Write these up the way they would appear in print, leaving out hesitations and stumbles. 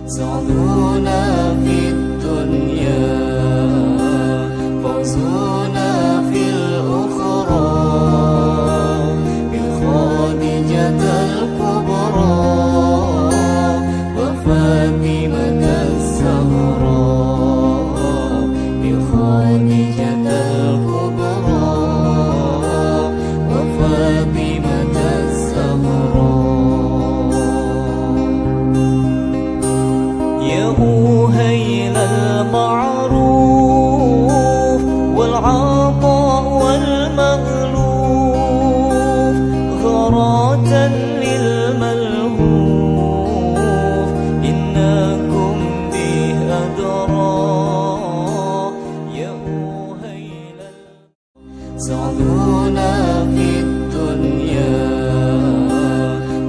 سعدونا في الدنيا فوزونا في الأخرى بخادجة الكبرى وفاطمة الزهراء بخادجة الكبرى وفاطمة الزهراء يا أهيل المعروف والعطاء والمألوف غراة للملهوف إنكم به أدرى يا أهيل سعدونا في الدنيا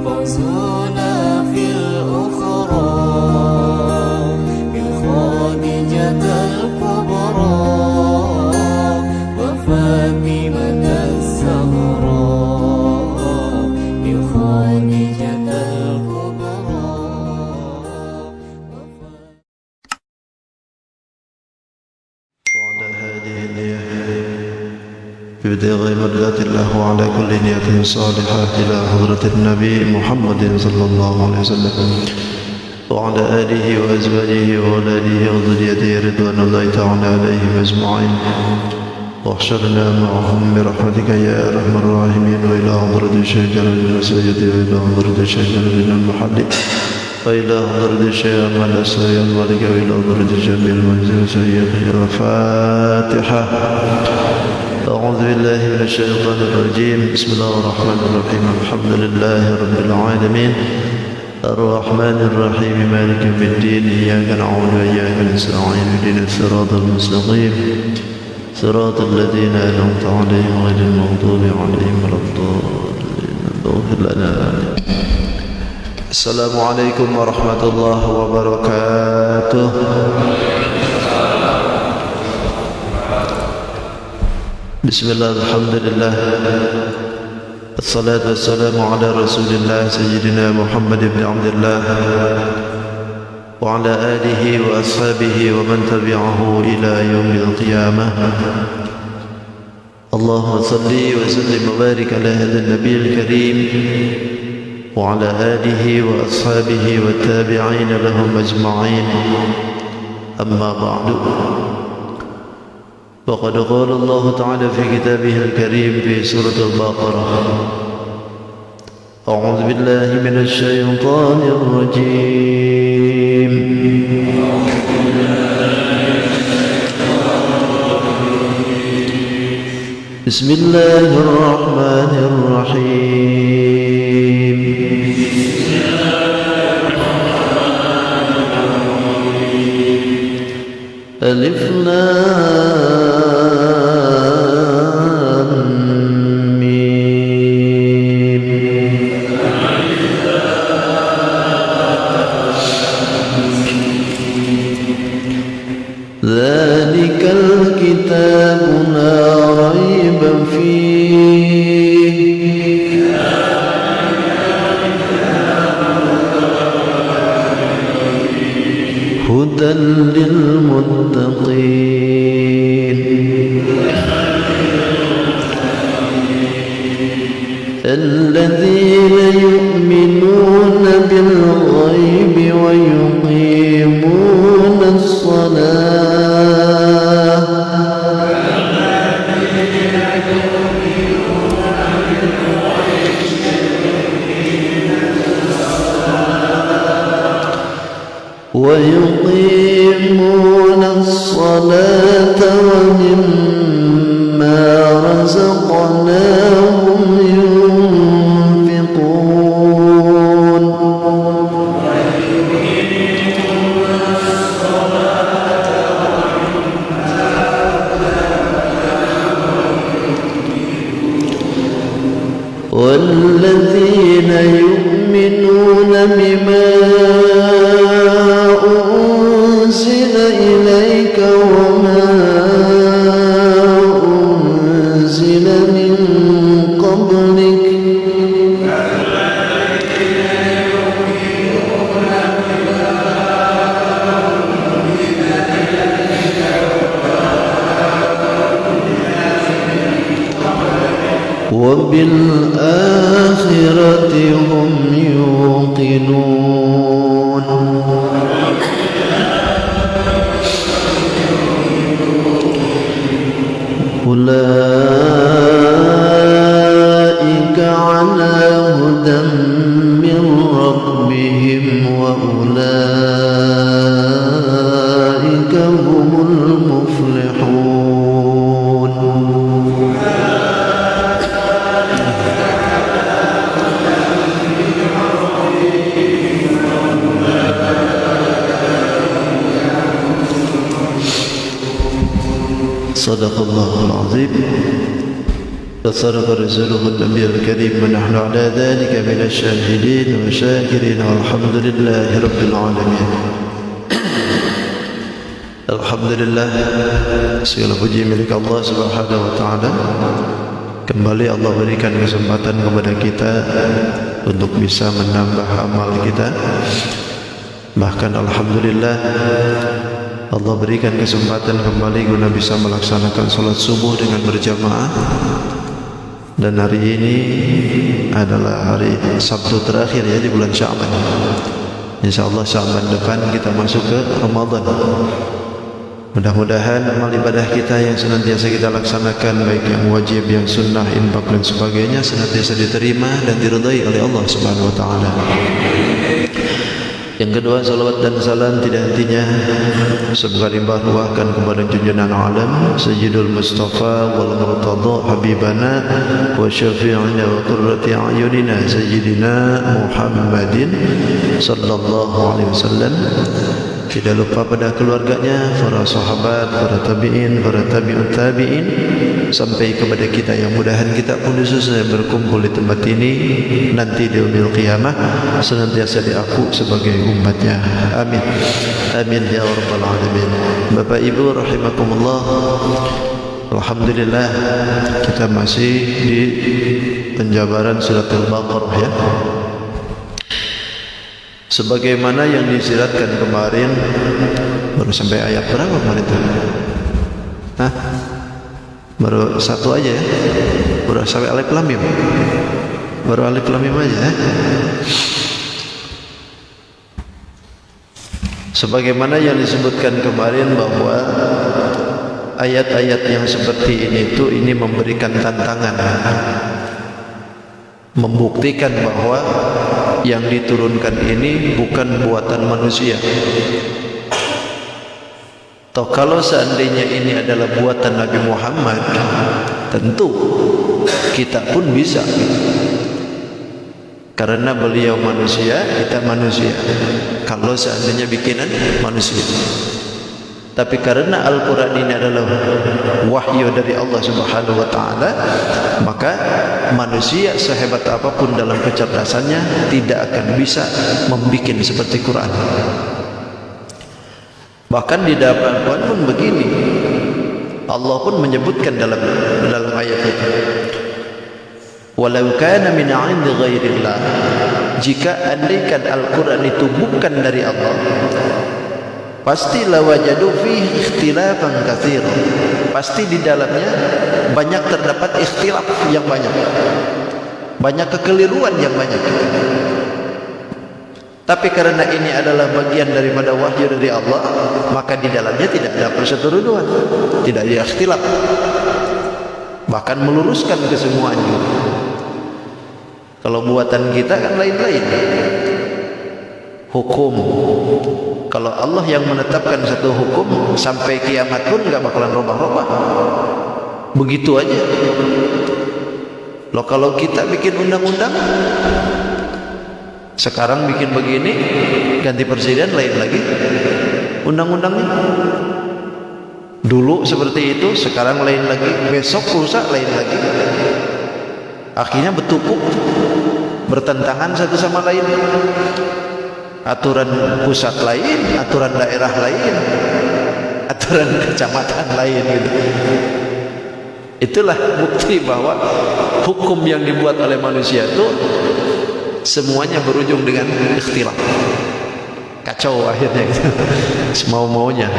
فوزونا في الأخرى بخادجة الكبرى وفاطمة الزهراء بخادجة الكبرى وعلى هذه النية ببدء مرضات الله وعلى كل نية صالحة إلى حضرة النبي محمد صلى الله عليه وسلم وعلى آله وأزواجه وأولاده وذريته رضوان الله تعالى عليهم أجمعين واحشرنا معهم برحمتك يا أرحم الراحمين وإلى حضرة الشيخ جلال بن سيدي وإلى حضرة الشيخ جلال بن المحلي وإلى حضرة الشيخ أحمد السيد المالك وإلى حضرة الجميع المنزل سيدي الفاتحة. أعوذ بالله من الشيطان الرجيم. بسم الله الرحمن الرحيم. الحمد لله رب العالمين الرحمن الرحيم مالك يوم الدين إياك نعبد وإياك نستعين اهدنا الصراط المستقيم صراط الذين أنعمت عليهم غير المغضوب عليهم ولا الضالين اغفر لنا. السلام عليكم ورحمة الله وبركاته. بسم الله الحمد لله الصلاة والسلام على رسول الله سيدنا محمد بن عبد الله وعلى آله وأصحابه ومن تبعه إلى يوم القيامة. اللهم صل وسلم وبارك على هذا النبي الكريم وعلى آله وأصحابه والتابعين لهم أجمعين. أما بعد، وقد قال الله تعالى في كتابه الكريم في سورة البقرة: أعوذ بالله من الشيطان الرجيم. بسم الله الرحمن الرحيم. ألف لام ميم. ذلك الكتاب لا ريب فيه هدى للمتقين الذين يؤمنون بالغيب ويقيمون الصلاة ومما رزقناهم ينفقون. والذين يؤمنون بما أنزل إليك وما أنزل من قبلك وبالآخرة هم يوقنون أولئك على هدى من ربهم وأولئك هم المفلحون صدق الله العظيم وصدق رسوله النبي الكريم ونحن على ذلك من الشاهدين والشاكرين والحمد لله رب العالمين. Alhamdulillah, segala puji milik Allah Subhanahu wa taala. Kembali Allah berikan kesempatan kepada kita untuk bisa menambah amal kita. Bahkan alhamdulillah Allah berikan kesempatan kembali guna bisa melaksanakan salat subuh dengan berjamaah. Dan hari ini adalah hari Sabtu terakhir ya di bulan Sya'ban. Insyaallah Sya'ban depan kita masuk ke Ramadan. Mudah-mudahan amal ibadah kita yang senantiasa kita laksanakan, baik yang wajib, yang sunnah, infak dan sebagainya, senantiasa diterima dan diridai oleh Allah Subhanahu wa taala. Yang kedua, salawat dan salam tidak hentinya semoga limpah-ruahkan kepada junjungan alam Sayyidul Mustafa wal Murtada Habibana wa syafi'ina wa qurrati a'yunina Sayyidina Muhammadin sallallahu alaihi wasallam. Tidak lupa pada keluarganya, para sahabat, para tabi'in, para tabi'ut tabi'in, sampai kepada kita yang mudahan kita pun khususnya berkumpul di tempat ini nanti di yaumil qiyamah senantiasa diaku sebagai umatnya. Amin. Amin ya rabbal alamin. Bapak Ibu rahimakumullah, alhamdulillah kita masih di penjabaran surat Al-Baqarah ya. Sebagaimana yang disiratkan kemarin, baru sampai ayat berapa kemarin itu? Hah? Baru satu aja ya? Baru sampai alif lam mim. Baru alif lam mim aja ya? Sebagaimana yang disebutkan kemarin bahwa ayat-ayat yang seperti ini memberikan tantangan, membuktikan bahwa yang diturunkan ini bukan buatan manusia. Atau kalau seandainya ini adalah buatan Nabi Muhammad, tentu kita pun bisa, karena beliau manusia, kita manusia. Kalau seandainya bikinan manusia, tapi karena Al-Quran ini adalah wahyu dari Allah Subhanahu wa ta'ala, maka manusia sehebat apapun dalam kecerdasannya tidak akan bisa membuat seperti Quran. Bahkan di dalam Al-Quran pun begini, Allah pun menyebutkan dalam ayat itu, walau kana min 'indi ghairillah, jika andaikan Al-Quran itu bukan dari Allah, pasti lawajadu fihi ikhtilafan katsiran, pasti di dalamnya banyak terdapat ikhtilaf yang banyak kekeliruan yang banyak. Tapi karena ini adalah bagian daripada wahyu dari Allah, maka di dalamnya tidak ada perseteruan, tidak ada ikhtilaf, bahkan meluruskan kesemuanya. Kalau buatan kita kan lain-lain hukum. Kalau Allah yang menetapkan satu hukum sampai kiamat pun nggak bakalan robah-robah, begitu aja. Loh, kalau kita bikin undang-undang, sekarang bikin begini, ganti presiden lain lagi undang-undangnya. Dulu seperti itu, sekarang lain lagi, besok lusa lain lagi. Akhirnya bertumpuk, bertentangan satu sama lain. Aturan pusat lain, aturan daerah lain, aturan kecamatan lain gitu. Itulah bukti bahwa hukum yang dibuat oleh manusia itu semuanya berujung dengan ikhtilaf. Kacau akhirnya gitu. Semau-maunya.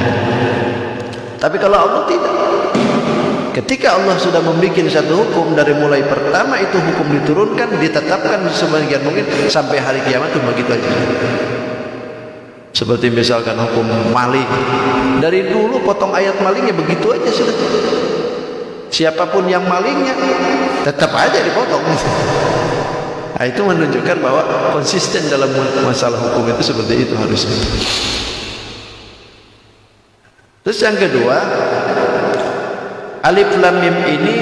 Tapi kalau Allah tidak. Ketika Allah sudah membuat satu hukum, dari mulai pertama itu hukum diturunkan, ditetapkan sebagian mungkin sampai hari kiamat itu begitu aja. Seperti misalkan hukum maling, dari dulu potong ayat malingnya begitu aja sudah. Siapapun yang malingnya tetap aja dipotong. Nah, itu menunjukkan bahwa konsisten dalam masalah hukum itu seperti itu harusnya. Terus yang kedua, Alif Lam Mim ini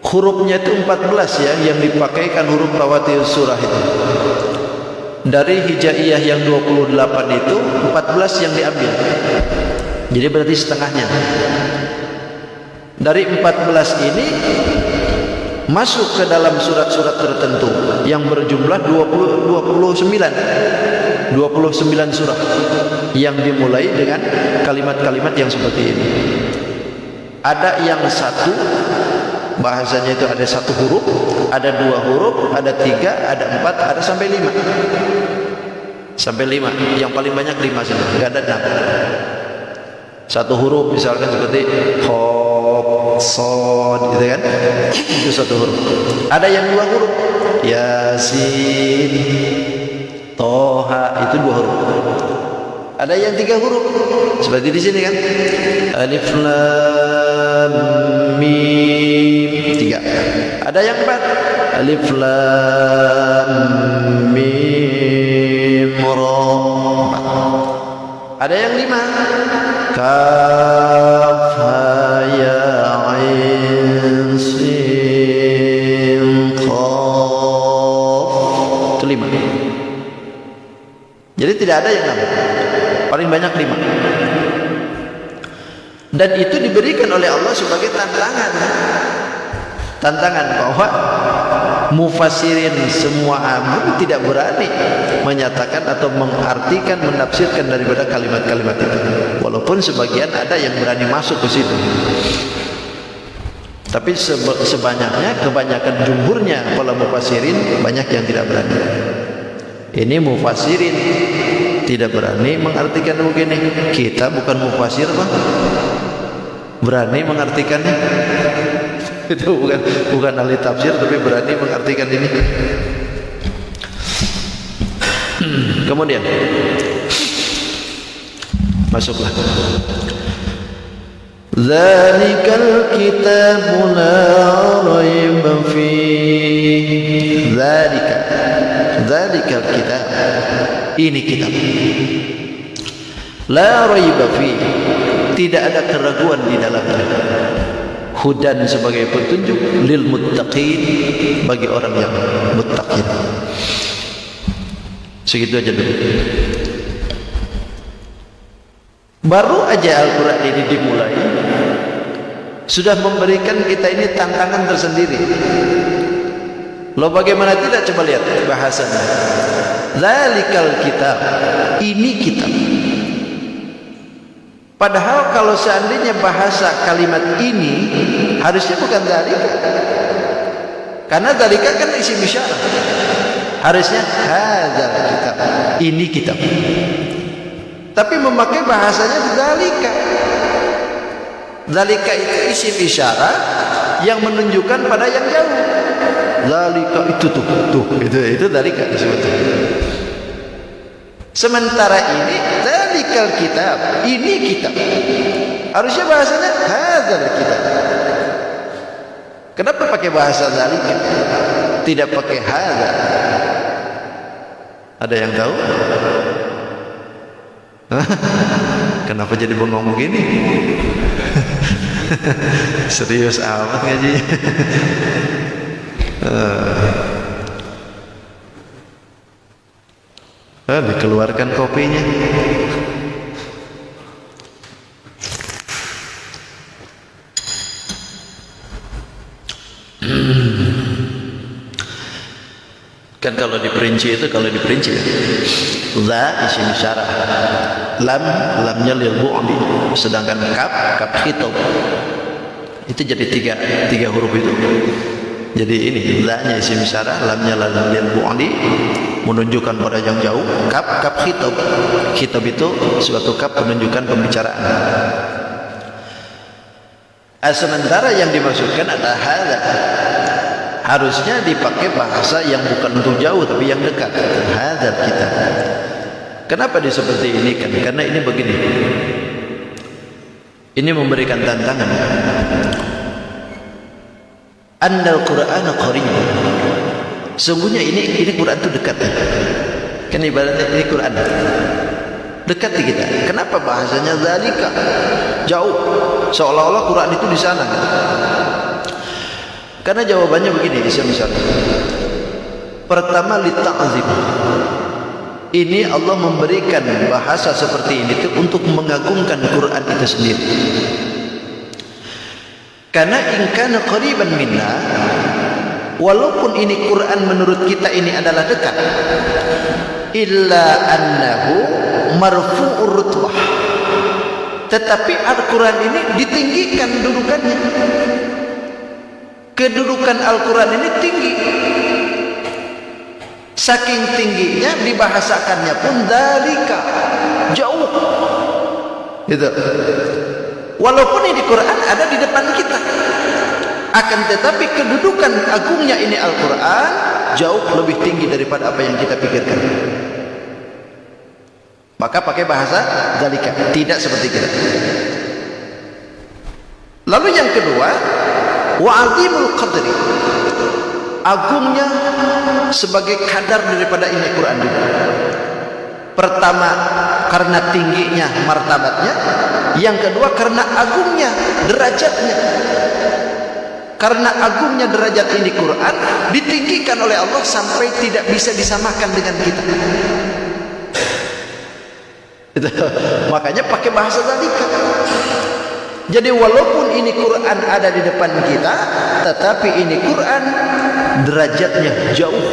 hurufnya itu 14 ya, yang dipakaikan huruf rawati surah itu. Dari hijaiyah yang 28 itu 14 yang diambil. Jadi berarti setengahnya. Dari 14 ini masuk ke dalam surat-surat tertentu yang berjumlah 29 surah yang dimulai dengan kalimat-kalimat yang seperti ini. Ada yang satu, bahasanya itu ada satu huruf, ada dua huruf, ada tiga, ada empat, ada sampai lima. Sampai lima, yang paling banyak lima saja, nggak ada enam. Satu huruf misalkan seperti Qaf, Shad, gitu kan? Itu satu huruf. Ada yang dua huruf, Yasin, Toha, itu dua huruf. Ada yang tiga huruf, seperti di sini kan? Alif Lam Mim, tiga. Ada yang empat, Alif Lam Mim Ra, ada yang lima, Kaf Ha Ya Ain Sin Qaf, itu lima. Jadi tidak ada yang enam, paling banyak lima. Dan itu diberikan oleh Allah sebagai tantangan bahwa mufassirin semua amun tidak berani menyatakan atau mengartikan, menafsirkan daripada kalimat-kalimat itu. Walaupun sebagian ada yang berani masuk ke situ, tapi sebanyaknya, kebanyakan jumhurnya para mufassirin banyak yang tidak berani. Ini mufassirin tidak berani mengartikan begini. Kita bukan mufassir, Bang, berani mengartikannya. Itu bukan ahli tafsir, tapi berani mengartikan ini. Kemudian masuklah. Zalikal kitabu la raiba fihi. Zalikal kitab, ini kitab. La raiba fihi, tidak ada keraguan di dalamnya. Hudan sebagai petunjuk, lil muttaqin, bagi orang yang muttaqin. Segitu aja dulu. Baru aja Al-Quran ini dimulai, sudah memberikan kita ini tantangan tersendiri. Lo bagaimana tidak, coba lihat bahasanya. Zalikal kitab, ini kitab. Padahal kalau seandainya bahasa kalimat ini harusnya bukan dzalika, karena dzalika kan isim isyarah. Harusnya hadzal kitab, ini kitab. Tapi memakai bahasanya dzalika. Dzalika itu isim isyarah yang menunjukkan pada yang jauh. Dzalika itu itu dzalika disebutnya. Sementara ini dzalikal kitab, ini kitab. Harusnya bahasanya hadzal kitab. Kenapa pakai bahasa dzalika? Tidak pakai hadzal. Ada yang tahu? Kenapa jadi bengong begini? Serius amat ngajinya. Dikeluarkan kopinya. Kan kalau diperinci itu, za isim isyarah, lamnya lil bu'di, sedangkan kaf khitab. Itu jadi tiga huruf itu. Jadi ini za-nya isim isyarah, lamnya lil bu'di, menunjukkan pada yang jauh. Kaf khitab. Khitab itu suatu kaf menunjukkan pembicaraan. Sementara yang dimaksudkan adalah hadza. Harusnya dipakai bahasa yang bukan untuk jauh tapi yang dekat. Hadzal kitab. Kenapa dia seperti ini kan? Karena ini begini. Ini memberikan tantangan. Andal Qur'ana qarib. Sungguhnya ini Quran itu dekat. Kan ibaratnya ini Quran dekat di kita. Kenapa bahasanya zalika? Jauh. Seolah-olah Quran itu di sana. Karena jawabannya begini, misalnya. Pertama lita'zim. Ini Allah memberikan bahasa seperti ini itu untuk mengagungkan Quran itu sendiri. Karena in kana qariban minna, walaupun ini Quran menurut kita ini adalah dekat, illa annahu marfu'ur rutbah, tetapi Al-Quran ini ditinggikan dudukannya. Kedudukan Al-Quran ini tinggi, saking tingginya dibahasakannya pun dalika, jauh gitu. Walaupun ini Quran ada di depan kita, akan tetapi kedudukan agungnya ini Al-Quran jauh lebih tinggi daripada apa yang kita pikirkan. Maka pakai bahasa dalika, tidak seperti kita. Lalu yang kedua, wa'azimul qadri, agungnya sebagai kadar daripada ini Quran juga. Pertama karena tingginya martabatnya, yang kedua karena agungnya derajatnya. Karena agungnya derajat ini Quran ditinggikan oleh Allah sampai tidak bisa disamakan dengan kita. Makanya pakai bahasa zalika. Jadi walaupun ini Quran ada di depan kita, tetapi ini Quran derajatnya jauh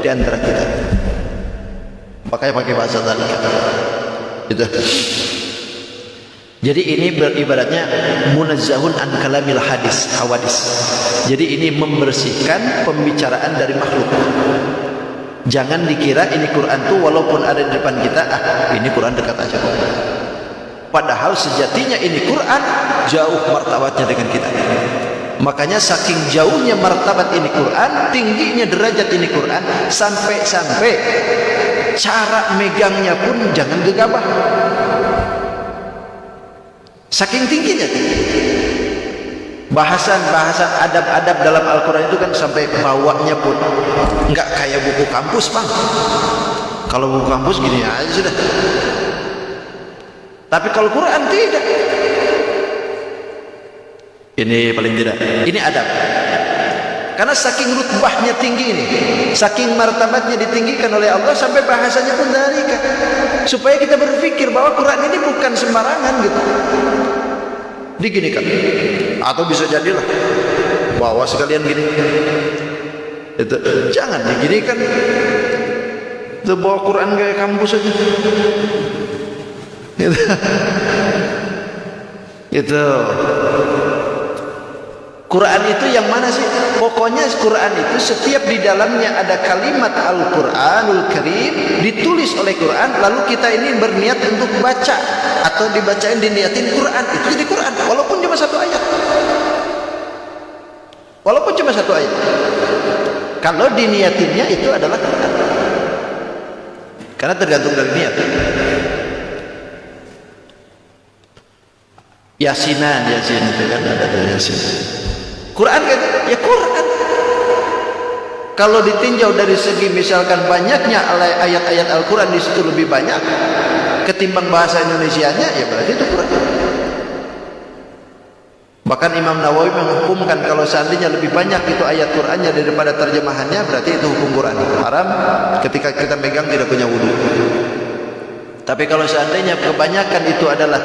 di antara kita. Makanya pakai bahasa zalika. Gitu. Jadi ini beribaratnya munazzahun an kalamil hawadis. Jadi ini membersihkan pembicaraan dari makhluk. Jangan dikira ini Quran tuh walaupun ada di depan kita, ini Quran dekat aja kok. Padahal sejatinya ini Quran jauh martabatnya dengan kita. Makanya saking jauhnya martabat ini Quran, tingginya derajat ini Quran, sampai-sampai cara megangnya pun jangan gegabah. Saking tingginya. Bahasan-bahasan adab-adab dalam Al-Quran itu kan sampai bawanya pun enggak kayak buku kampus, Bang. Kalau buku kampus gini aja sudah. Tapi kalau Quran tidak. Ini paling tidak. Ini adab. Karena saking rutbahnya tinggi ini, saking martabatnya ditinggikan oleh Allah sampai bahasanya pun dalika. Supaya kita berpikir bahwa Quran ini bukan sembarangan gitu. Diginikan. Atau bisa jadilah bawa sekalian gini. Itu jangan diginikan. Itu bawa Quran kayak kampus aja. Itu Quran itu yang mana sih? Pokoknya Quran itu setiap di dalamnya ada kalimat Al-Quranul Karim ditulis oleh Quran, lalu kita ini berniat untuk baca atau dibacain diniatin Quran, itu jadi Quran walaupun cuma satu ayat. Walaupun cuma satu ayat. Kalau diniatinnya itu adalah Quran. Karena tergantung dari niat. Yasinan itu kan ada Yasin. Quran kan ya Quran. Kalau ditinjau dari segi misalkan banyaknya ayat-ayat Al-Quran di situ lebih banyak ketimbang bahasa Indonesianya, ya berarti itu Quran. Bahkan Imam Nawawi menghukumkan kalau seandainya lebih banyak itu ayat Qurannya daripada terjemahannya, berarti itu hukum Quran. Haram ketika kita megang tidak punya wudu. Tapi kalau seandainya kebanyakan itu adalah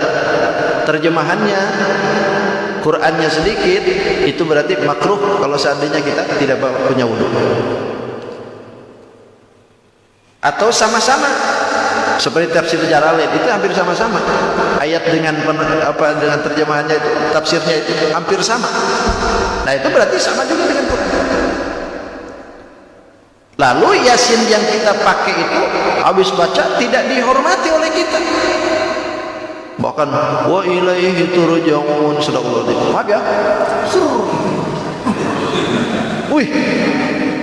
terjemahannya, Qurannya sedikit, itu berarti makruh kalau seandainya kita tidak punya wudu. Atau sama-sama seperti tafsir Jalalain itu hampir sama-sama. Ayat dengan dengan terjemahannya itu, tafsirnya itu hampir sama. Nah, itu berarti sama juga dengan Quran. Lalu Yasin yang kita pakai itu habis baca tidak dihormati oleh kita. Bahkan wa ilaihi turja'un. Sadaqallahu. Maaf ya. Wih,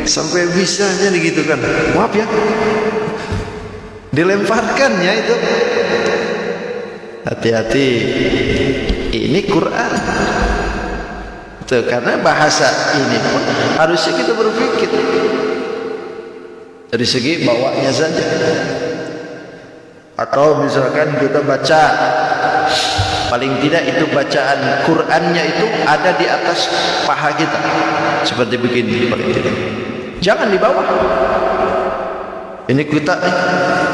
sampai bisanya begitu kan. Maaf ya. Dilemparkannya itu. Hati-hati. Ini Quran. Tuh, karena bahasa ini pun harusnya kita berpikir dari segi bawanya saja. Atau misalkan kita baca, paling tidak itu bacaan Qur'annya itu ada di atas paha kita, seperti begini paling tidak. Jangan di bawah. Ini kita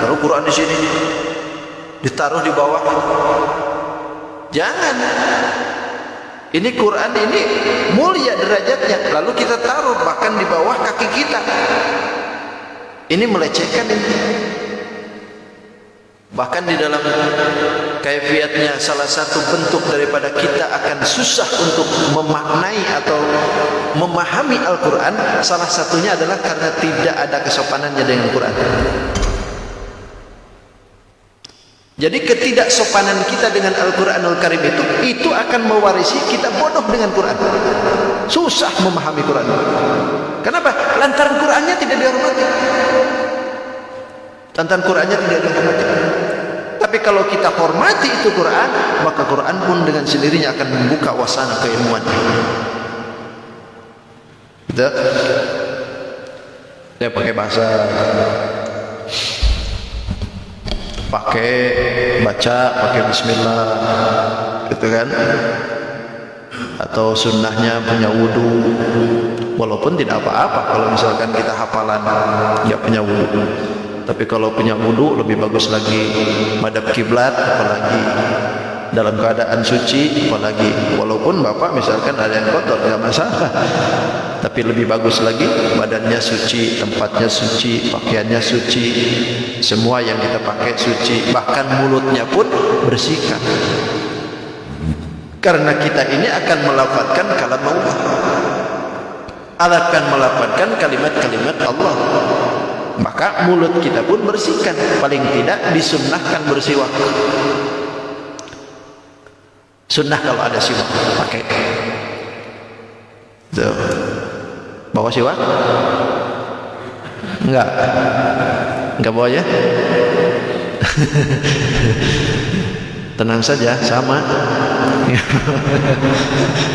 taruh Quran di sini, ditaruh di bawah. Jangan. Ini Quran ini mulia derajatnya, lalu kita taruh bahkan di bawah kaki kita. Ini melecehkan ini. Bahkan di dalam kaifiatnya salah satu bentuk daripada kita akan susah untuk memaknai atau memahami Al-Quran, salah satunya adalah karena tidak ada kesopanannya dengan Quran. Jadi ketidaksopanan kita dengan Al-Quranul Karim itu akan mewarisi kita bodoh dengan Quran. Susah memahami Quran. Kenapa? Lantaran Qurannya tidak dihormati. Lantaran Qurannya tidak dihormati. Tapi kalau kita hormati itu Quran, maka Quran pun dengan sendirinya akan membuka wasana keilmuan. Kita pakai bahasa, pakai baca, pakai bismillah, gitu kan? Atau sunnahnya punya wudu, walaupun tidak apa-apa kalau misalkan kita hafalan nggak punya wudu. Tapi kalau punya wudu lebih bagus lagi, madhab kiblat apalagi, dalam keadaan suci apalagi. Walaupun bapak misalkan ada yang kotor nggak masalah, tapi lebih bagus lagi badannya suci, tempatnya suci, pakaiannya suci, semua yang kita pakai suci, bahkan mulutnya pun bersihkan. Karena kita ini akan melafadzkan kalam Allah, akan melafadzkan kalimat-kalimat Allah, maka mulut kita pun bersihkan. Paling tidak disunnahkan bersiwak. Sunnah kalau ada siwak pakai. Tuh. Bawa siwak? Enggak bawa ya. Tenang saja, sama.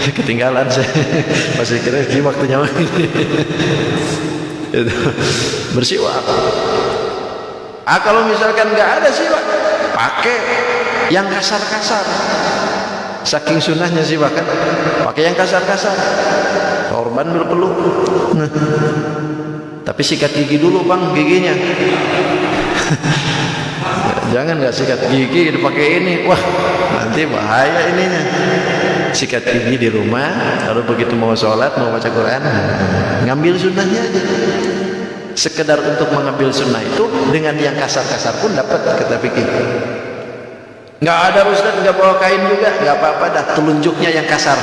Ketinggalan saya. Masih kira ini waktunya. Bersiwak. Kalau misalkan enggak ada siwak, pakai yang kasar-kasar. Saking sunnahnya siwak kan, pakai yang kasar-kasar. Korban berpeluh. Nah. Tapi sikat gigi dulu bang, giginya. Jangan nggak sikat gigi dipakai ini, wah nanti bahaya ininya. Sikat gigi di rumah, lalu begitu mau sholat, mau baca Quran, ngambil sunnahnya aja. Sekedar untuk mengambil sunnah itu dengan yang kasar-kasar pun dapat, kata fikih. Nggak ada Ustaz, nggak bawa kain juga, nggak apa-apa dah. Telunjuknya yang kasar.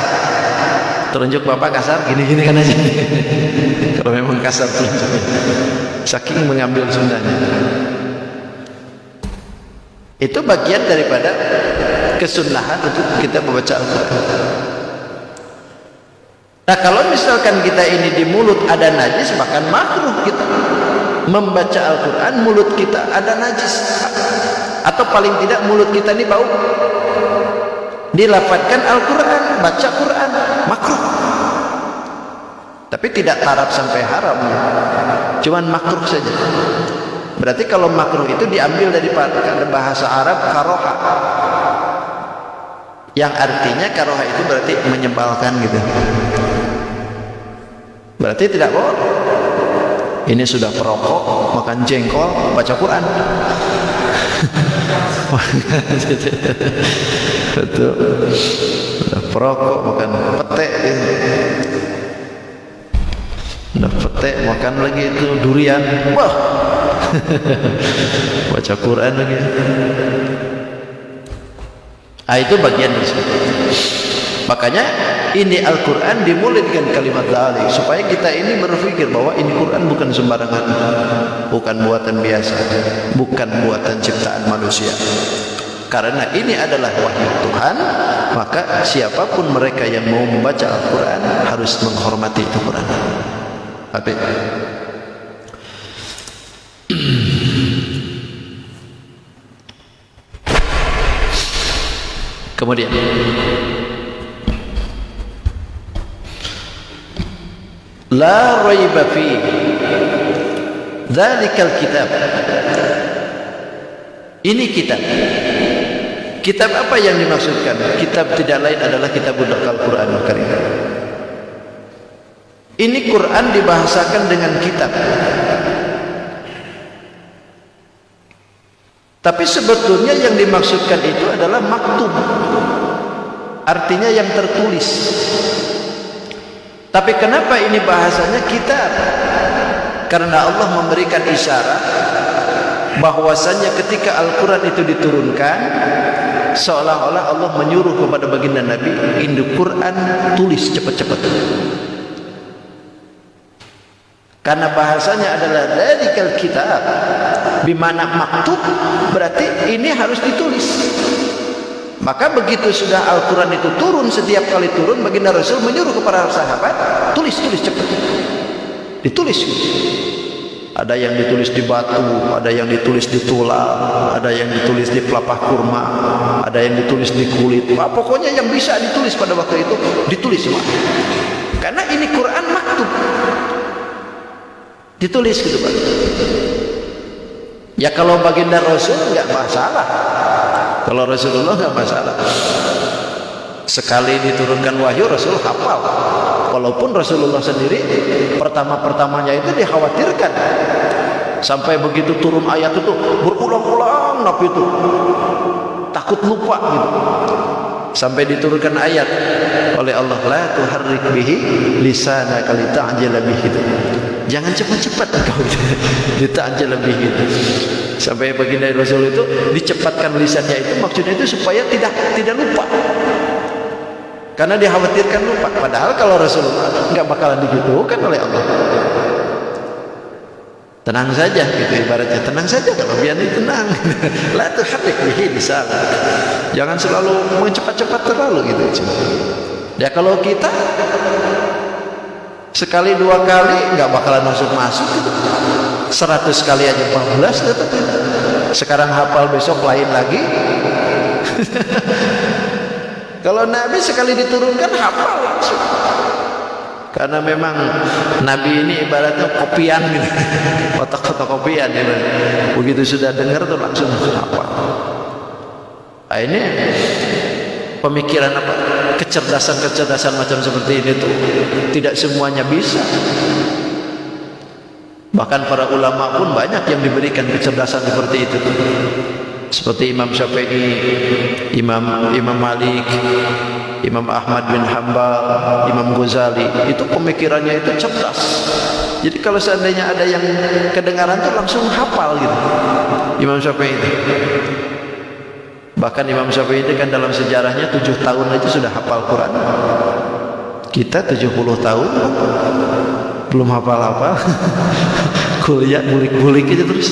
Telunjuk bapak kasar, gini-gini kan aja. Kalau memang kasar telunjuknya, saking mengambil sunnahnya. Itu bagian daripada kesunahan untuk kita membaca Al-Quran. Nah kalau misalkan kita ini di mulut ada najis, maka makruh kita membaca Al-Quran, mulut kita ada najis. Atau paling tidak mulut kita ini bau. Dilafadzkan Al-Quran, baca Quran, makruh. Tapi tidak taraf sampai haram, cuman makruh saja. Berarti kalau makruh itu diambil dari bahasa Arab karoha, yang artinya karoha itu berarti menyebalkan gitu. Berarti tidak boleh. Ini sudah perokok, makan jengkol, baca Quran. Betul. Sudah perokok, makan pete. Sudah pete, makan lagi itu durian. Wah. Baca Quran lagi. Itu bagian dari situ. Makanya ini Al-Quran dimulai dengan kalimat dalil supaya kita ini berpikir bahwa ini Quran bukan sembarangan, bukan buatan biasa, bukan buatan ciptaan manusia. Karena ini adalah wahyu Tuhan, maka siapapun mereka yang mau membaca Al-Quran harus menghormati itu Quran. Tapi kemudian la raiba fi dzalikal kitab. Ini kitab. Kitab apa yang dimaksudkan? Kitab tidak lain adalah kitabul Al-Qur'anul Karim. Ini Quran dibahasakan dengan kitab. Tapi sebetulnya yang dimaksudkan itu adalah maktub. Artinya yang tertulis. Tapi kenapa ini bahasanya kitab? Karena Allah memberikan isyarat bahwasanya ketika Al-Quran itu diturunkan, seolah-olah Allah menyuruh kepada baginda Nabi, induk Quran tulis cepat-cepat. Karena bahasanya adalah dzalikal kitab, bimana maktub, berarti ini harus ditulis. Maka begitu sudah Al-Quran itu turun, setiap kali turun baginda Rasul menyuruh kepada sahabat, tulis cepat, ditulis. Ada yang ditulis di batu, ada yang ditulis di tulang, ada yang ditulis di pelepah kurma, ada yang ditulis di kulit. Pokoknya yang bisa ditulis pada waktu itu ditulis semua. Karena ini Quran maktub, ditulis gitu Pak. Ya kalau baginda Rasul nggak masalah, kalau Rasulullah nggak masalah. Sekali diturunkan wahyu Rasul hafal. Walaupun Rasulullah sendiri pertama-pertamanya itu dikhawatirkan, sampai begitu turun ayat itu berulang-ulang Nabi itu takut lupa gitu. Sampai diturunkan ayat oleh Allah, la tuharrik bihi lisanaka lita'jala bihi. Jangan cepat-cepat engkau lita'jala bihi. Sampai baginda Rasul itu dicepatkan lisannya itu, maksudnya itu supaya tidak lupa. Karena dikhawatirkan lupa. Padahal kalau Rasulullah nggak bakalan digitukan oleh Allah. Tenang saja gitu ibaratnya, tenang saja kalau biar tenang. La tuharrik bihi lisan. Jangan selalu mencepat-cepat terlalu gitu. Ya kalau kita sekali dua kali nggak bakalan masuk gitu. 100 kali aja 14 tetap. Sekarang hafal, besok lain lagi. Kalau Nabi sekali diturunkan hafal langsung. Karena memang Nabi ini ibaratnya kopian gitu. Otak-otak kopian gitu. Begitu sudah dengar tuh langsung hafal. Nah, ini pemikiran apa? Kecerdasan macam seperti ini tuh tidak semuanya bisa. Bahkan para ulama pun banyak yang diberikan kecerdasan seperti itu. Seperti Imam Syafi'i, Imam Malik, Imam Ahmad bin Hanbal, Imam Ghazali, itu pemikirannya itu cerdas. Jadi kalau seandainya ada yang kedengaran tuh langsung hafal gitu. Imam Syafi'i itu. Bahkan Imam Syafi'i itu kan dalam sejarahnya 7 tahun aja sudah hafal Quran. Kita 70 tahun belum hafal-hafal. Kuliah bulik-bulik itu terus.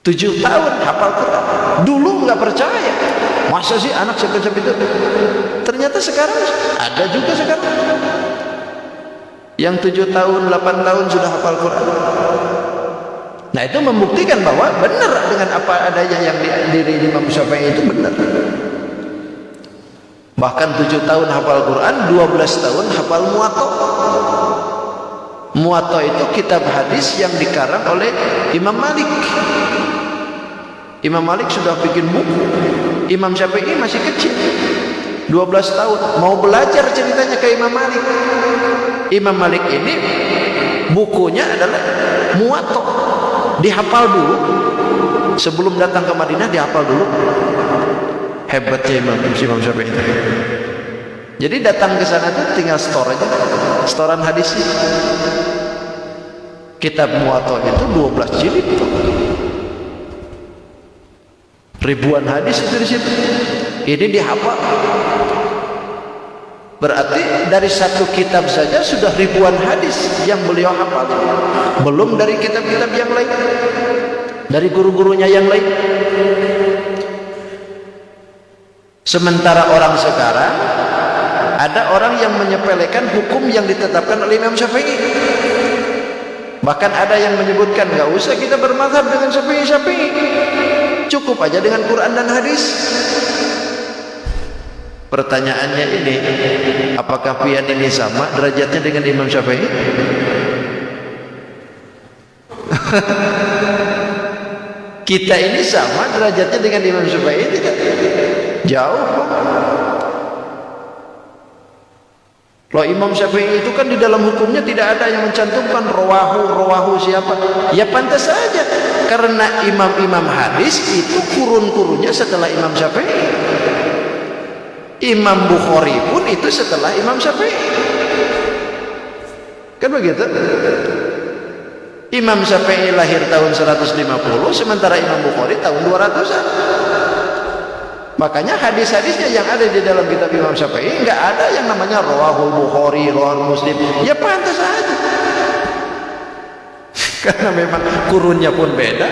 7 tahun hafal Quran. Dulu nggak percaya, masa sih anak siapa-siapa itu. Ternyata sekarang ada juga sekarang yang 7 tahun, 8 tahun sudah hafal Quran. Nah itu membuktikan bahwa benar dengan apa adanya yang diri Imam Syafi'i itu benar. Bahkan 7 tahun hafal Quran, 12 tahun hafal Muwatta. Muwatta itu kitab hadis yang dikarang oleh Imam Malik. Imam Malik sudah bikin buku. Imam Syafi'i masih kecil, 12 tahun, mau belajar ceritanya ke Imam Malik. Imam Malik ini bukunya adalah Muwatta, dihafal dulu sebelum datang ke Madinah, dihafal dulu. Hebatnya Imam Syafi'i itu. Jadi datang ke sana tuh tinggal store aja, storan hadisnya. Kitab Muwatta itu 12 jilid tuh. Ribuan hadis itu di situ. Ini dihafal. Berarti dari satu kitab saja sudah ribuan hadis yang beliau hafal. Belum dari kitab-kitab yang lain. dari guru-gurunya yang lain. Sementara orang sekarang ada orang yang menyepelekan hukum yang ditetapkan oleh Imam Syafi'i. Bahkan ada yang menyebutkan nggak usah kita bermadzhab dengan Syafi'i, cukup aja dengan Quran dan hadis. Pertanyaannya ini, apakah pian ini sama derajatnya dengan Imam Syafi'i? Kita ini sama derajatnya dengan Imam Syafi'i tidak? Jauh. Kalau Imam Syafi'i itu kan di dalam hukumnya tidak ada yang mencantumkan rawahu siapa. Ya pantas saja, karena imam-imam hadis itu kurun-kurunnya setelah Imam Syafi'i. Imam Bukhari pun itu setelah Imam Syafi'i. Kan begitu? Imam Syafi'i lahir tahun 150, sementara Imam Bukhari tahun 200-an. Makanya hadis-hadisnya yang ada di dalam kitab Imam Syafi'i nggak ada yang namanya rawahul Bukhari, rawahul Muslim. Ya pantas saja. Karena memang kurunnya pun beda.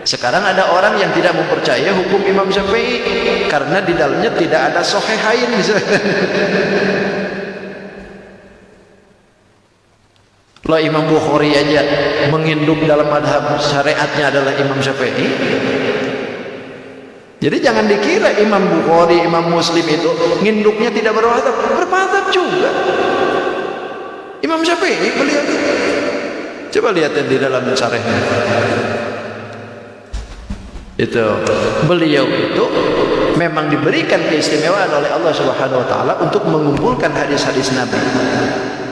Sekarang ada orang yang tidak mempercayai hukum Imam Syafi'i karena di dalamnya tidak ada sahihain misalnya. Kalau Imam Bukhari aja menginduk dalam madhab syariatnya adalah Imam Syafi'i. Jadi jangan dikira Imam Bukhari, Imam Muslim itu nginduknya tidak bermadhab juga. Imam Syafi'i beliau itu. Coba lihat di dalam syarahnya. Itu beliau itu memang diberikan keistimewaan oleh Allah Subhanahu wa taala untuk mengumpulkan hadis-hadis Nabi.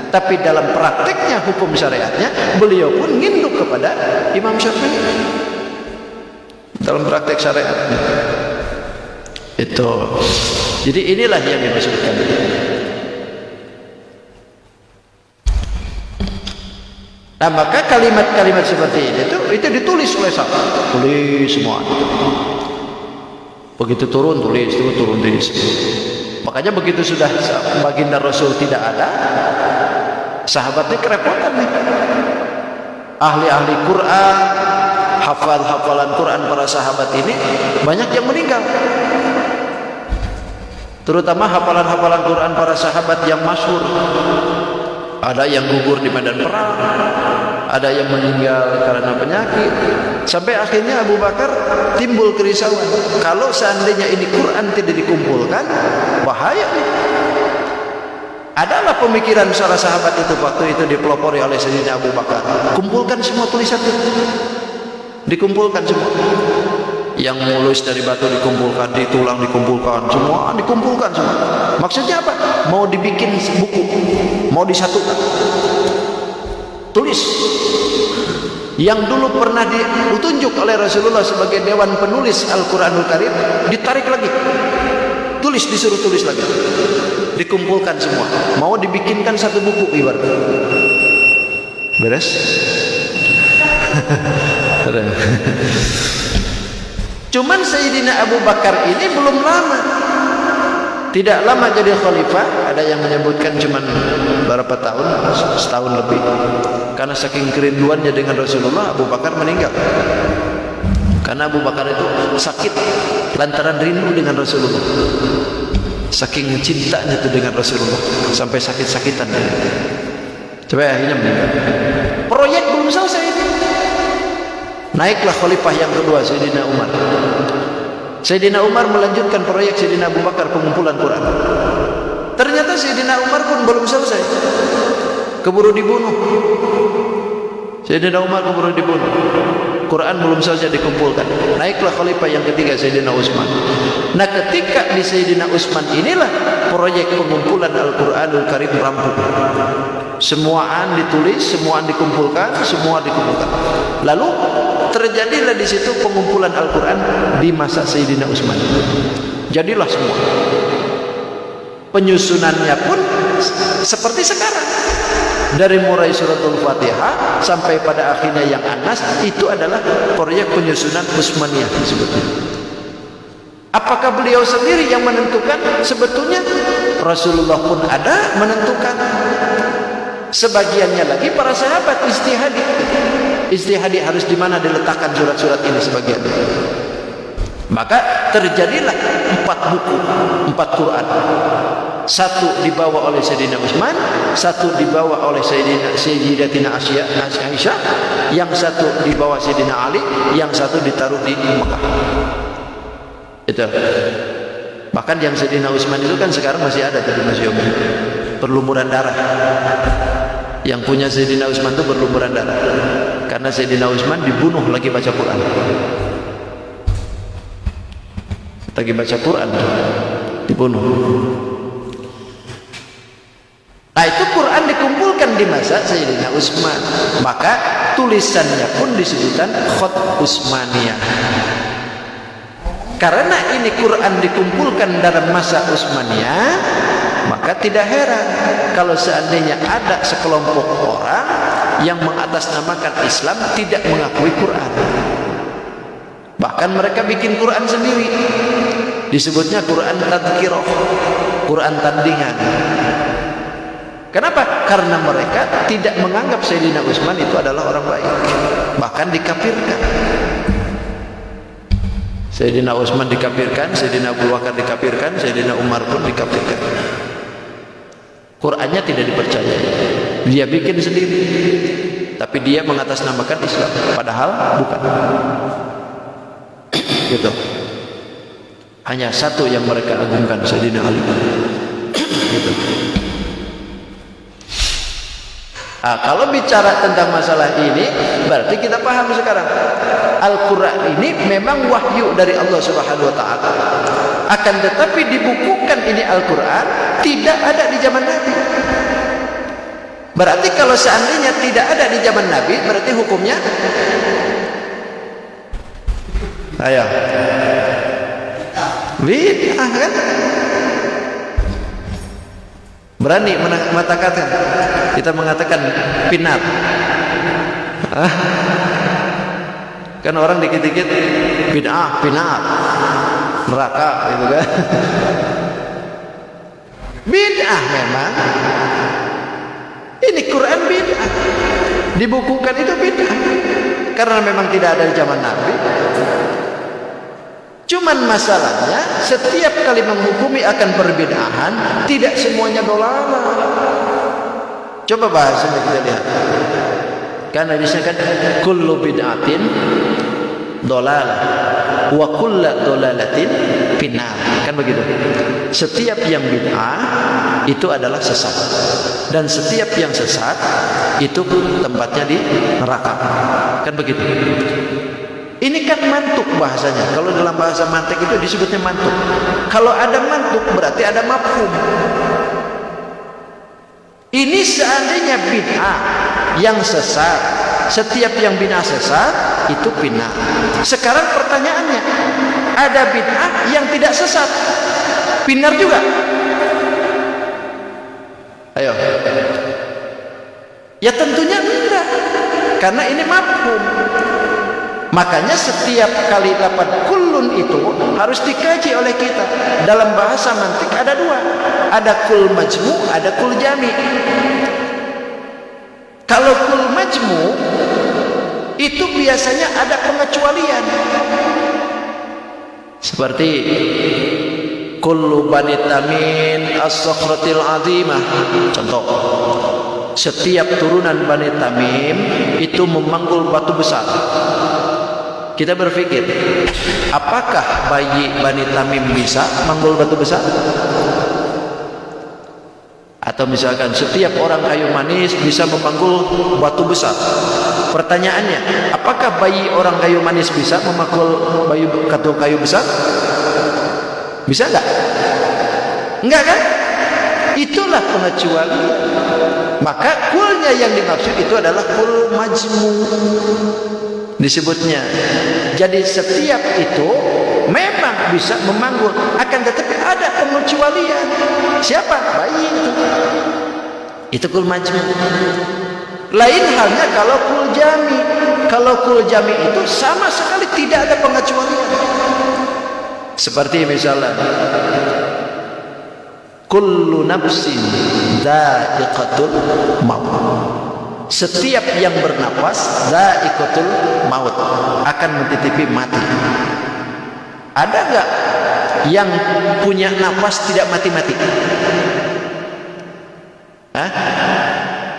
Tapi dalam prakteknya hukum syariatnya beliau pun nginduk kepada Imam Syafi'i. Dalam praktek syariatnya itu. Jadi inilah yang dimaksudkan. Nah, maka kalimat-kalimat seperti ini itu ditulis oleh siapa? Tulis semua. Begitu turun tulis, turun tulis. Makanya begitu sudah baginda Rasul tidak ada, sahabatnya kerepotan nih. Ahli-ahli Quran, hafalan Quran para sahabat ini banyak yang meninggal. Terutama hafalan Quran para sahabat yang masyhur. Ada yang gugur di medan perang, ada yang meninggal karena penyakit. Sampai akhirnya Abu Bakar timbul kerisauan. Kalau seandainya ini Quran tidak dikumpulkan, bahaya nih. Adalah pemikiran para sahabat itu waktu itu dipelopori oleh Sayyidina Abu Bakar. Kumpulkan semua tulisan itu. Dikumpulkan semua. Yang mulus dari batu dikumpulkan, di tulang dikumpulkan, semua dikumpulkan semua. Maksudnya apa? Mau dibikin buku, mau disatukan. Tulis. Yang dulu pernah ditunjuk oleh Rasulullah sebagai dewan penulis Al-Quranul Karim, ditarik lagi. Tulis, disuruh tulis lagi. Dikumpulkan semua. Mau dibikinkan satu buku ibarat. Beres? Cuman Sayyidina Abu Bakar ini belum lama. Tidak lama jadi khalifah. Ada yang menyebutkan cuman berapa tahun, setahun lebih. Karena saking kerinduannya dengan Rasulullah, Abu Bakar meninggal. Karena Abu Bakar itu sakit lantaran rindu dengan Rasulullah. Saking cintanya itu dengan Rasulullah sampai sakit-sakitan. Coba akhirnya meninggal. Proyek belum selesai ini. Naiklah khalifah yang kedua Sayyidina Umar. Sayyidina Umar melanjutkan proyek Sayyidina Abu Bakar pengumpulan Quran. Ternyata Sayyidina Umar pun belum selesai. Keburu dibunuh. Sayyidina Umar keburu dibunuh. Quran belum selesai dikumpulkan. Naiklah khalifah yang ketiga Sayyidina Utsman. Nah, ketika di Sayyidina Utsman inilah proyek pengumpulan Al-Qur'anul Karim rampung. Semuaan ditulis, semuaan dikumpulkan, semua dikumpulkan. Lalu terjadilah di situ pengumpulan Al-Quran di masa Sayyidina Utsman. Jadilah semua. Penyusunannya pun seperti sekarang. Dari mulai suratul Fatihah sampai pada akhirnya yang Anas, itu adalah proyek penyusunan Utsmaniyah disebutnya. Apakah beliau sendiri yang menentukan? Sebetulnya Rasulullah pun ada menentukan. Sebagiannya lagi para sahabat ijtihad. ijtihadi harus di mana diletakkan surat-surat ini sebagian. Maka terjadilah 4 buku, 4 Quran. Satu dibawa oleh Sayyidina Utsman, satu dibawa oleh Sayyidatina Aisyah, yang satu dibawa Sayyidina Ali, yang satu ditaruh di Mekah. Itu. Bahkan yang Sayyidina Utsman itu kan sekarang masih ada di museum. Berlumuran darah. Yang punya Sayyidina Utsman itu berlumuran darah. Karena Sayyidina Utsman dibunuh lagi baca Quran. Lagi baca Quran dibunuh. Nah, itu Quran dikumpulkan di masa Sayyidina Utsman. Maka tulisannya pun disebutkan Khat Utsmaniyah. Karena ini Quran dikumpulkan dalam masa Utsmaniyah, maka tidak heran kalau seandainya ada sekelompok orang yang mengatasnamakan Islam tidak mengakui Quran. Bahkan mereka bikin Quran sendiri. Disebutnya Quran tadhkirah, Quran tandingan. Kenapa? Karena mereka tidak menganggap Sayyidina Utsman itu adalah orang baik. Bahkan dikafirkan. Sayyidina Utsman dikafirkan, Sayyidina Abu Bakar dikafirkan, Sayyidina Umar pun dikafirkan. Qurannya tidak dipercayai. Dia bikin sendiri. Tapi dia mengatasnamakan Islam. Padahal bukan. Gitu. Hanya satu yang mereka agungkan, Sayyidina Ali. Gitu. Nah, kalau bicara tentang masalah ini, berarti kita paham sekarang. Al-Quran ini memang wahyu dari Allah Subhanahu Wa Taala. Akan tetapi dibukukan ini Al-Quran tidak ada di zaman Nabi. Berarti kalau seandainya tidak ada di zaman Nabi, berarti hukumnya? Ayo. Bid'ah kan? Berani mengatakan, kita mengatakan pinar. Kan orang dikit-dikit bid'ah, pinar, neraka gitu kan. Bid'ah memang. Ini Quran bid'ah. Dibukukan itu bid'ah. Karena memang tidak ada di zaman Nabi. Cuman masalahnya setiap kali menghukumi akan perbedaan tidak semuanya dolalah. Coba bahasanya kita lihat. Karena disebutkan kullu bid'atin dolalah wa kullu dolalatin finnar. Kan begitu. Setiap yang bid'ah itu adalah sesat. Dan setiap yang sesat itu tempatnya di neraka. Kan begitu. Ini kan mantuk bahasanya. Kalau dalam bahasa mantik itu disebutnya mantuk. Kalau ada mantuk berarti ada mafhum. Ini seandainya bid'ah yang sesat, setiap yang bid'ah sesat itu pinar. Sekarang pertanyaannya, ada bid'ah yang tidak sesat, pinar juga? Ayo. Ya tentunya enggak. Karena ini mafhum. Makanya setiap kali lafaz kullun itu harus dikaji oleh kita. Dalam bahasa mantik ada dua. Ada kul majmu, ada kul jami. Kalau kul majmu itu biasanya ada pengecualian. Seperti kullu bani tamin as-sakhratil azimah. Contoh. Setiap turunan Bani Tamim itu memanggul batu besar. Kita berpikir, apakah bayi Bani Tamim bisa manggul batu besar? Atau misalkan setiap orang kayu manis bisa memanggul batu besar. Pertanyaannya, apakah bayi orang kayu manis bisa memanggul kayu besar? Bisa enggak? Enggak kan? Itulah pengecualian. Maka kulnya yang dimaksud itu adalah kul majmu disebutnya. Jadi setiap itu memang bisa memanggul, akan tetapi ada pengecualian. Siapa? Bayi itu. Itu kul majmu. Lain halnya kalau kul jami. Kalau kul jami itu sama sekali tidak ada pengecualian. Seperti misalnya kullu nafsin dha'iqatul maut. setiap yang bernapas dha'iqatul maut, akan mentitipi mati. Ada enggak yang punya napas tidak mati-mati? Hah?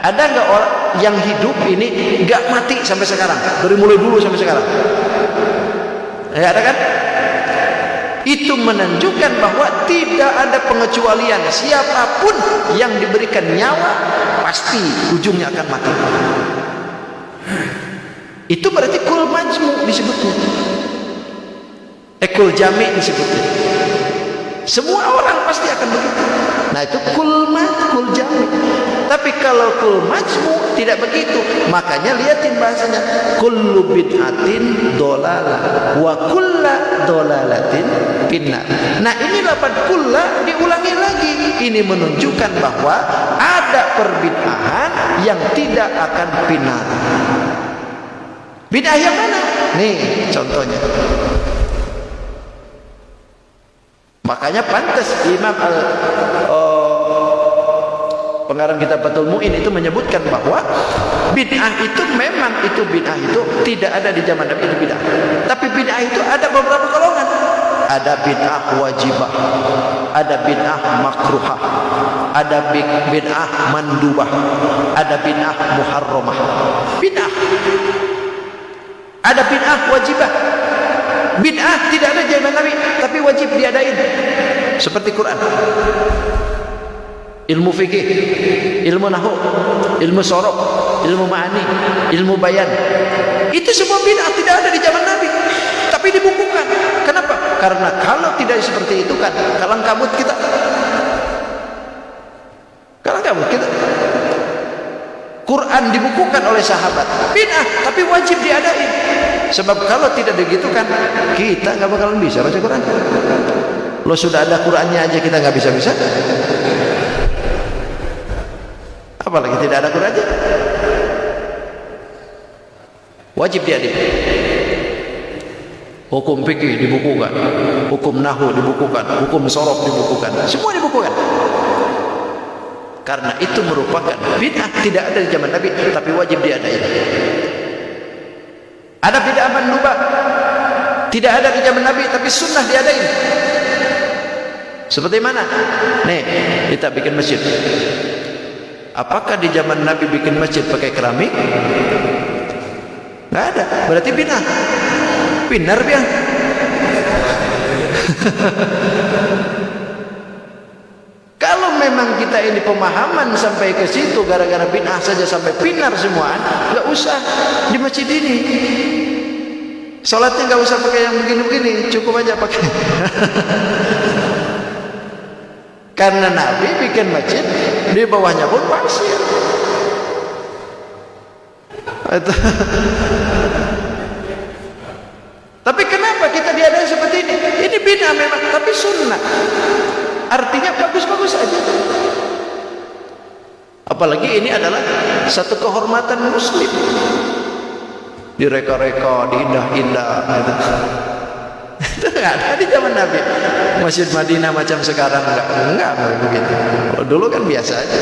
Ada enggak orang yang hidup ini enggak mati sampai sekarang, dari mulai dulu sampai sekarang? Ya, ada kan? Itu menunjukkan bahwa tidak ada pengecualian. Siapapun yang diberikan nyawa pasti ujungnya akan mati. Itu berarti kul majmu disebutnya, kul jami disebutnya. Semua orang pasti akan begitu. Nah itu kul jami. Tapi kalau kul majmu tidak begitu. Makanya lihatin bahasanya, kullu bid'atin dolalah wa kulla dolalatin finnar. Nah ini lapan kulla diulangi lagi. Ini menunjukkan bahwa ada perbid'ahan yang tidak akan finnar. Bid'ah yang mana? Nih contohnya. Makanya pantas Imam pengarang kitab Fathul Mu'in itu menyebutkan bahwa bid'ah itu memang itu bid'ah itu tidak ada di zaman Nabi, itu bid'ah. Tapi bid'ah itu ada beberapa golongan. Ada bid'ah wajibah, ada bid'ah makruhah, ada bid'ah mandubah, ada bid'ah muharramah. Bid'ah. Ada bid'ah wajibah. Bid'ah tidak ada zaman Nabi, tapi wajib diadain. Seperti Quran, ilmu fikih, ilmu nahwu, ilmu sorok, ilmu ma'ani, ilmu bayan. Itu semua bid'ah tidak ada di zaman Nabi, tapi dibukukan. Kenapa? Karena kalau tidak seperti itu kan kalang kabut kita. Kalang kabut kita. Quran dibukukan oleh sahabat, bid'ah tapi wajib diadain. Sebab kalau tidak begitu kan kita nggak bakalan bisa baca Quran. Lo sudah ada Qurannya aja kita nggak bisa-bisa, apalagi tidak ada Qurannya. Wajib diadain. Hukum fikih dibukukan, hukum nahwu dibukukan, hukum sorok dibukukan, semua dibukukan. Karena itu merupakan bid'ah tidak ada di zaman Nabi, tapi wajib diadain. Ada bid'ah mandubah tidak ada di zaman Nabi, tapi sunnah diadain. Seperti mana? Nih, kita bikin masjid. Apakah di zaman Nabi bikin masjid pakai keramik? Nggak ada. Berarti bid'ah. Pinar dia. Kalau memang kita ini pemahaman sampai ke situ gara-gara bid'ah saja sampai pinar semua, nggak usah di masjid ini. Salatnya nggak usah pakai yang begini-begini, cukup aja pakai. Karena Nabi bikin masjid di bawahnya pun pasir. Tapi kenapa kita diadain seperti ini? Ini bid'ah memang, tapi sunnah. Artinya bagus-bagus aja. Apalagi ini adalah satu kehormatan muslim. Direka-reka, diindah-indah. Itu nggak ada di zaman Nabi. Masjid Madinah macam sekarang enggak begitu. Dulu kan biasa aja.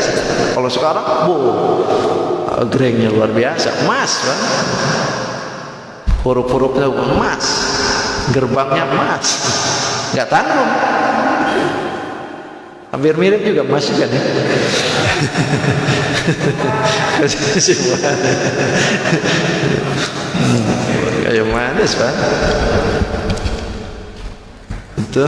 Kalau sekarang, gerengnya luar biasa, emas, kan? Huruf-hurufnya emas, gerbangnya emas, nggak tanggung. Hampir mirip juga emas kan ya. Kayak manis, Pak. Itu.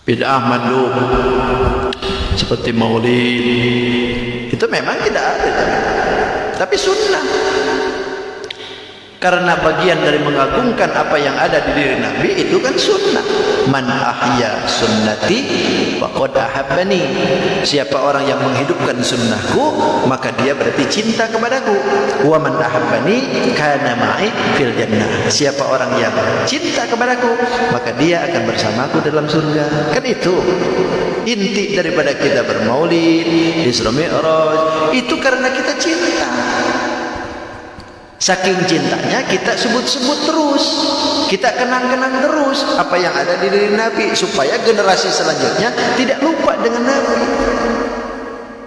Bid'ah mandub seperti maulid itu memang tidak ada, tapi sunnah. Karena bagian dari mengagungkan apa yang ada di diri Nabi itu kan sunnah. Man ahya sunnati faqad ahabbani. Siapa orang yang menghidupkan sunnahku, maka dia berarti cinta kepadaku. Wa man ahabbani kana ma'i fil jannah. Siapa orang yang cinta kepadaku, maka dia akan bersamaku dalam surga. Kan itu inti daripada kita bermaulid, Isra Mi'raj, itu karena kita cinta. Saking cintanya kita sebut-sebut terus, kita kenang-kenang terus apa yang ada di diri Nabi, supaya generasi selanjutnya tidak lupa dengan Nabi.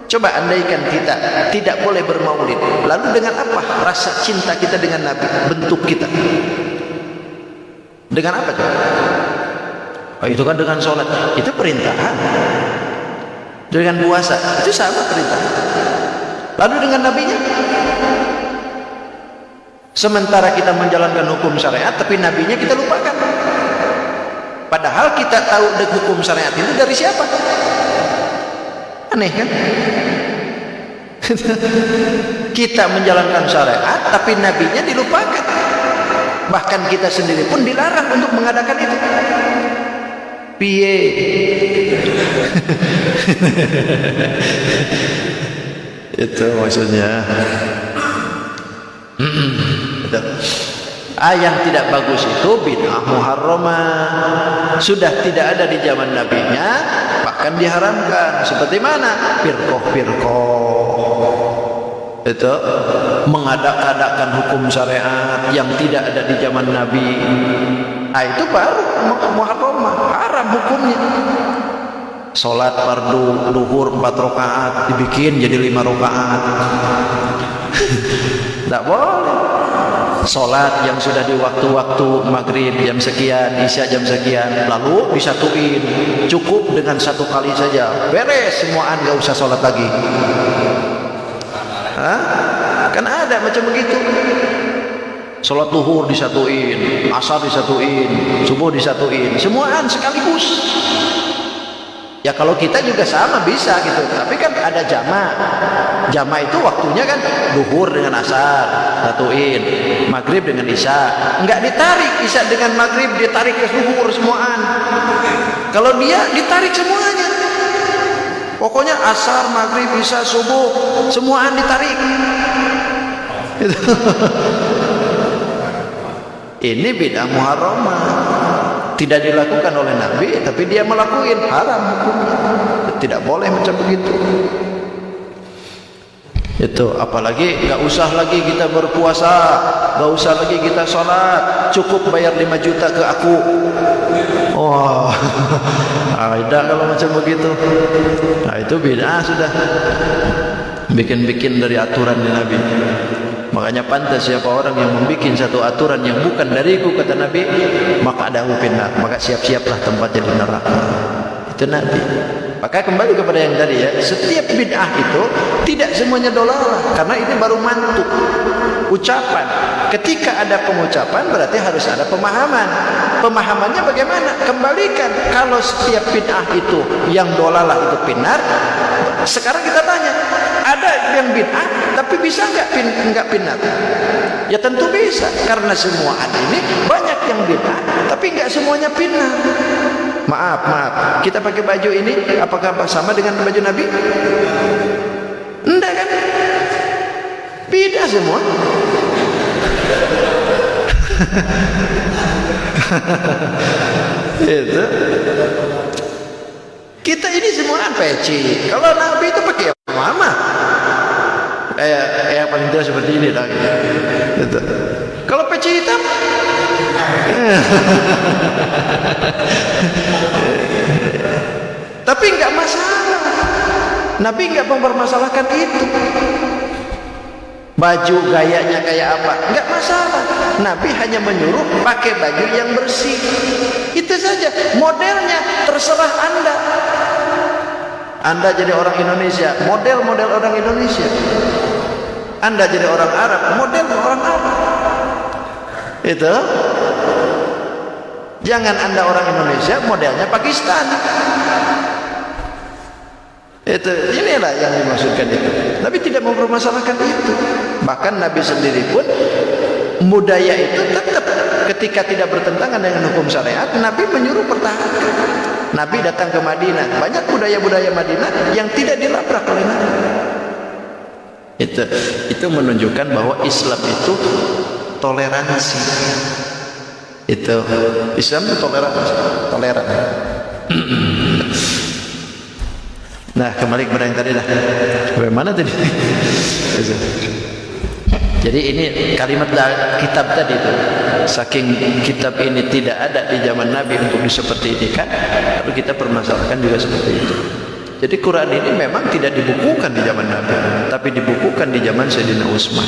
Coba andaikan kita tidak boleh bermaulid, lalu dengan apa rasa cinta kita dengan Nabi, bentuk kita? Dengan apa coba? Oh, itu kan dengan sholat, itu perintahan. Dengan puasa, itu sama perintah. Lalu dengan Nabinya? Sementara kita menjalankan hukum syariat, tapi nabinya kita lupakan. Padahal kita tahu hukum syariat itu dari siapa? Aneh kan? Kita menjalankan syariat, tapi nabinya dilupakan. Bahkan kita sendiri pun dilarang untuk mengadakan itu. Piye? Itu maksudnya. Yang tidak bagus itu bid'ah muharramah, sudah tidak ada di zaman nabinya, bahkan diharamkan. Seperti mana? Firqah itu mengadak-adakan hukum syariat yang tidak ada di zaman Nabi. Itu baru muharramah, haram hukumnya. Salat fardu duhur 4 rakaat dibikin jadi 5 rakaat. Tidak boleh. Salat yang sudah di waktu-waktu maghrib jam sekian, isya jam sekian, lalu disatuin, cukup dengan 1 kali saja, beres semuaan, gak usah salat lagi. Kan ada macam begitu. Salat duhur disatuin, asar disatuin, subuh disatuin, semuaan sekaligus. Ya kalau kita juga sama bisa gitu, tapi kan ada jama'. Jama' itu waktunya kan duhur dengan asar, satuin, maghrib dengan isya. Enggak ditarik isya dengan maghrib, ditarik ke duhur semuaan. Kalau dia ditarik semuanya. Pokoknya asar, maghrib, isya, subuh, semuaan ditarik. Ini bid'ah muharramah. Tidak dilakukan oleh Nabi, tapi dia melakukan, haram hukumnya. Tidak boleh macam begitu. Itu apalagi nggak usah lagi kita berpuasa, nggak usah lagi kita sholat, cukup bayar 5 juta ke aku. Wah, ada kalau macam begitu. Nah itu bid'ah sudah. Bikin-bikin dari aturan di Nabi. Makanya pantas siapa orang yang membuat satu aturan yang bukan dariku, kata Nabi, maka adahu finnar, maka siap-siaplah tempatnya di neraka. Itu Nabi. Maka kembali kepada yang tadi ya, setiap bid'ah itu tidak semuanya dolalah, karena ini baru mantuk ucapan. Ketika ada pengucapan berarti harus ada pemahaman. Pemahamannya bagaimana? Kembalikan. Kalau setiap bid'ah itu yang dolalah itu finnar, sekarang kita tanya, ada yang bid'ah tapi bisa enggak finnar? Ya tentu bisa, karena semua ini banyak yang bid'ah tapi enggak semuanya finnar. Maaf, kita pakai baju ini apakah sama dengan baju Nabi? Enggak kan? Beda semua. Itu kita ini semua peci. Kalau Nabi itu pakai mama. Paling tidak seperti ini lah. Gitu. Kalau peci hitam, tapi enggak masalah. Nabi enggak mempermasalahkan itu. Baju gayanya kayak apa, enggak masalah. Nabi hanya menyuruh pakai baju yang bersih. Itu saja. Modelnya terserah Anda. Anda jadi orang Indonesia, model orang Indonesia. Anda jadi orang Arab, model orang Arab. Itu. Jangan Anda orang Indonesia, modelnya Pakistan. Itu, inilah yang dimaksudkan itu. Nabi tidak mempermasalahkan itu. Bahkan Nabi sendiri pun budaya itu tetap ketika tidak bertentangan dengan hukum syariat, Nabi menyuruh pertahankan. Nabi datang ke Madinah, banyak budaya-budaya Madinah yang tidak dilabrak oleh Nabi. Itu menunjukkan bahwa Islam itu toleransi. Itu Islam itu toleran. Nah, kembali kepada yang tadi dah. Bagaimana tadi? Jadi ini kalimat kitab tadi itu, saking kitab ini tidak ada di zaman Nabi untuk seperti ini kan, lalu kita permasalahkan juga seperti itu. Jadi Quran ini memang tidak dibukukan di zaman Nabi, tapi dibukukan di zaman Sayyidina Utsman.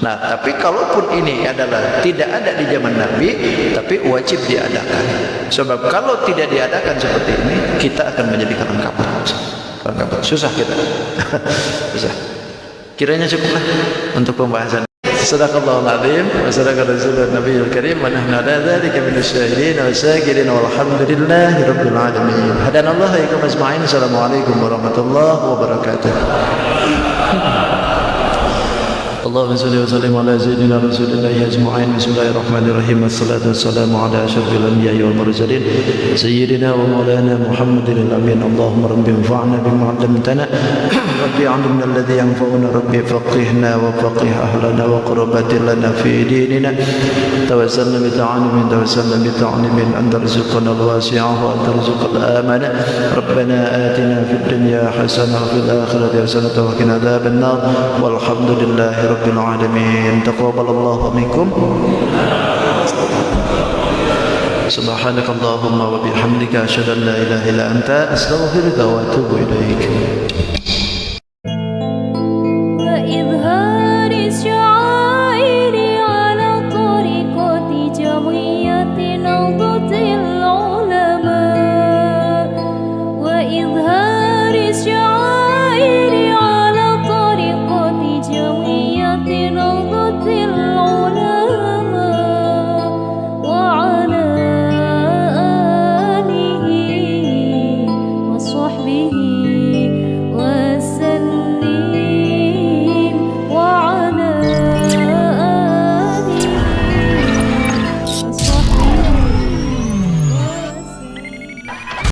Nah, tapi kalaupun ini adalah tidak ada di zaman Nabi, tapi wajib diadakan. Sebab kalau tidak diadakan seperti ini, kita akan menjadi orang kafir. Susah kita. Susah. Kiranya cukuplah untuk pembahasan. Sadaqallahul azim wa sadaqa rasulun nabiyul karim wa nahnu ala dzalika minasyahidin wa syakirin walhamdulillahi rabbil alamin. Hadanallahu wa iyyakum ajma'in. Assalamualaikum warahmatullahi wabarakatuh. اللهم صل وسلم على سيدنا رسول الله اجمعين. بسم الله الرحمن الرحيم. والصلاه والسلام على اشرف الانبياء والمرسلين سيدنا ومولانا محمد الامين. اللهم رب انفعنا بما علمتنا ربي علمنا الذي ينفعنا ربي فقهنا وفقه اهلنا وقربات لنا في ديننا. توسلنا بتعلم ان ترزقنا الواسعه وان ترزق الامانه. ربنا اتنا في الدنيا حسنه وفي الاخره حسنه وقنا عذاب النار. والحمد لله رب العالمين. تقبل الله منكم. سبحانك اللهم وبحمدك أشهد أن لا إله إلا أنت أستغفرك وأتوب إليك. وإظهار الشعائر على طريقة جمعية نهضة العلماء. وإظهار الشعائر على طريقة جمعية نهضة العلماء.